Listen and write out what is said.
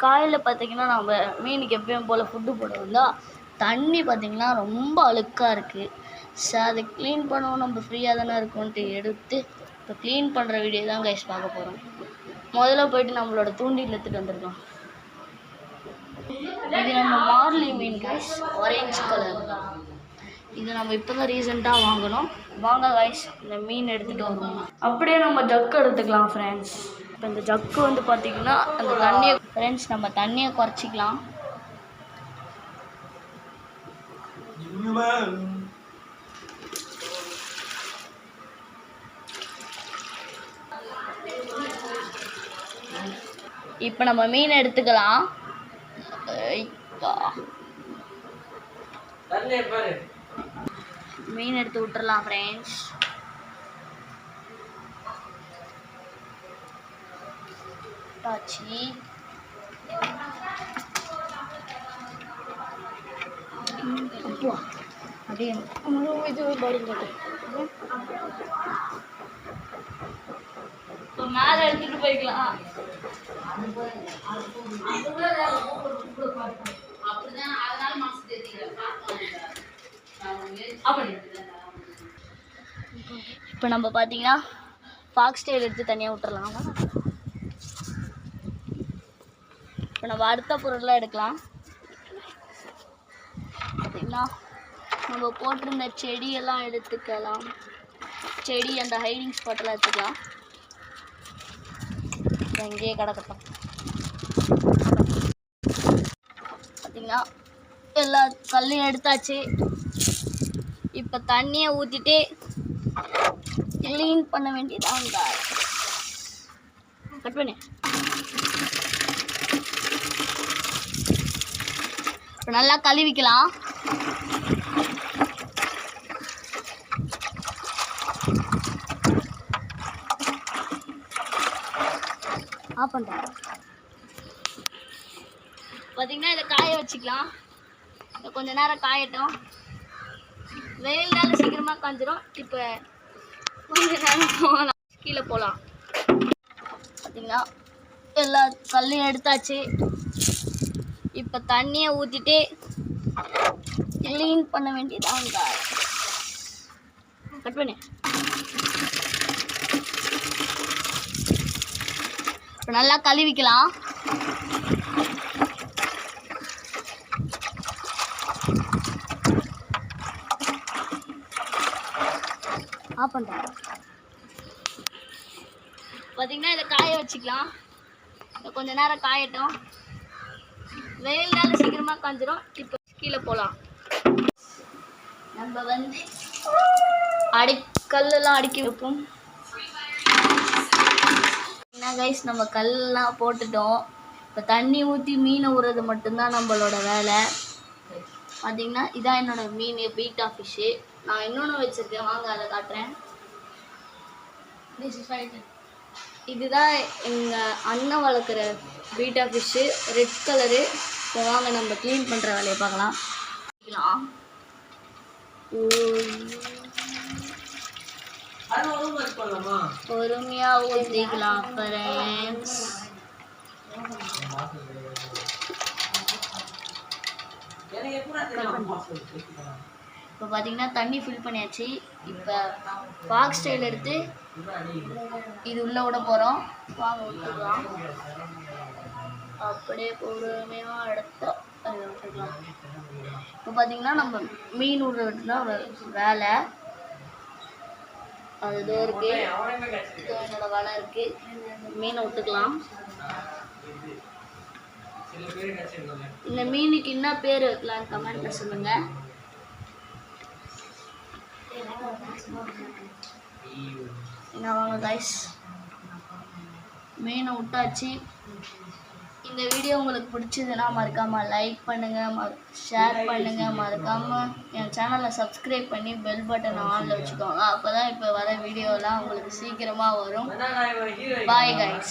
காலையில் பார்த்திங்கன்னா நம்ம மீனுக்கு எப்பயும் போல் ஃபுட்டு போடுவோம்ல, தண்ணி பார்த்திங்கன்னா ரொம்ப அழுக்காக இருக்குது. சரி, அதை க்ளீன் பண்ணுவோம், நம்ம ஃப்ரீயாக தானே இருக்கோன்ட்டு எடுத்து இப்போ க்ளீன் பண்ணுற வீடியோ தான் கைஸ் பார்க்க போகிறோம். முதல்ல போய்ட்டு நம்மளோட தூண்டில் எடுத்துகிட்டு வந்துருக்கோம். இது நம்ம மார்லி மீன் கைஸ், ஆரஞ்சு கலர். இது நம்ம இப்போ தான் ரீசெண்டாக வாங்கணும். வாங்க கைஸ், இந்த மீன் எடுத்துகிட்டு வருவோம். அப்படியே நம்ம ஜக்கு எடுத்துக்கலாம் ஃப்ரெண்ட்ஸ். இப்போ இந்த ஜக்கு வந்து பார்த்திங்கன்னா அந்த தண்ணியை ஃப்ரெண்ட்ஸ் நம்ம தண்ணியை குறைச்சிக்கலாம். இப்போ நம்ம மீன் எடுத்துக்கலாம். மீன் எடுத்து விட்டுறலாம் ஃப்ரெண்ட்ஸ். அப்படியே இது இப்போ மேலே எடுத்துட்டு போய்க்கலாம். இப்போ நம்ம பார்த்தீங்கன்னா ஃபாக்ஸ் டெயில் எடுத்து தனியாக விட்டுறலாம். இப்போ நம்ம அடுத்த பொருள்லாம் எடுக்கலாம். பார்த்தீங்கன்னா நம்ம போட்டிருந்த செடியெல்லாம் எடுத்துக்கலாம். செடி அந்த ஹைடிங் ஸ்பாட்டெல்லாம் எடுத்துக்கலாம். இங்கேயே கிடக்கட்டும். பார்த்தீங்கன்னா எல்லா கல்லையும் எடுத்தாச்சு. இப்போ தண்ணியை ஊற்றிட்டு க்ளீன் பண்ண வேண்டியதாங்க. கட் பண்ணு. இப்போ நல்லா கழுவிக்கலாம். ஆஃப் பண்ணுறேன். பார்த்தீங்கன்னா இதை காய வச்சுக்கலாம். இதை கொஞ்ச நேரம் காயட்டும். வெயில்னால சீக்கிரமாக காஞ்சிடும். இப்போ கொஞ்ச நேரம் போகலாம், கீழே போகலாம். பார்த்தீங்கன்னா எல்லா கல்லையும் எடுத்தாச்சு. இப்போ தண்ணியை ஊற்றிட்டு க்ளீன் பண்ண வேண்டியதாங்க. கட் பண்ணு. இப்போ நல்லா கழுவிக்கலாம். ஆஃப் பண்ணுறேன். பார்த்தீங்கன்னா இதை காய வச்சுக்கலாம். இதை கொஞ்ச நேரம் காயட்டும். வெயில்னால சீக்கிரமாக காஞ்சிடும். இப்போ கீழே போகலாம். நம்ம வந்து கல்லெல்லாம் அடுக்கி வைப்போம். என்ன கைஸ், நம்ம கல்லாம் போட்டுட்டோம். இப்போ தண்ணி ஊற்றி மீனை விடுறது மட்டும்தான் நம்மளோட வேலை. பார்த்தீங்கன்னா இதான் என்னோட மீன், பீட்டா ஃபிஷ்ஷு. நான் இன்னொன்று வச்சுருக்கேன், வாங்க அதை காட்டுறேன். இதுதான் எங்கள் அண்ணன் வளர்க்குற பீட்டா ஃபிஷ்ஷு, ரெட் கலரு. இப்போ வாங்க நம்ம க்ளீன் பண்ணுற வேலையை பார்க்கலாம். பொறுமையாக ஊற்றிக்கலாம் ஃப்ரெண்ட்ஸ். இப்போ பார்த்தீங்கன்னா தண்ணி ஃபில் பண்ணியாச்சு. இப்போ ஃபாக்ஸ் ஸ்டைல் எடுத்து இது உள்ளே விட போகிறோம். வாங்க விட்டுக்கலாம். அப்படியே பொறுமையாக எடுத்தோம் அதை விட்டுக்கலாம். இப்போ பார்த்தீங்கன்னா நம்ம மீன் விடுறது தான் வேலை. அது இதோ இருக்குது, இதோ என்னோட வேலை இருக்குது. மீனை விட்டுக்கலாம். இந்த மீனுக்கு என்ன பேர் வைக்கலான்னு கமெண்ட்டில் சொல்லுங்கள். என்ன வாங்க கைஸ், மீனை விட்டாச்சு. இந்த வீடியோ உங்களுக்கு பிடிச்சதுன்னா மறக்காமல் லைக் பண்ணுங்கள், ஷேர் பண்ணுங்கள். மறக்காமல் என் சேனலை சப்ஸ்கிரைப் பண்ணி பெல் பட்டனை ஆனில் வச்சுக்கோங்க. அப்போ தான் இப்போ வர வீடியோலாம் உங்களுக்கு சீக்கிரமாக வரும். Bye guys.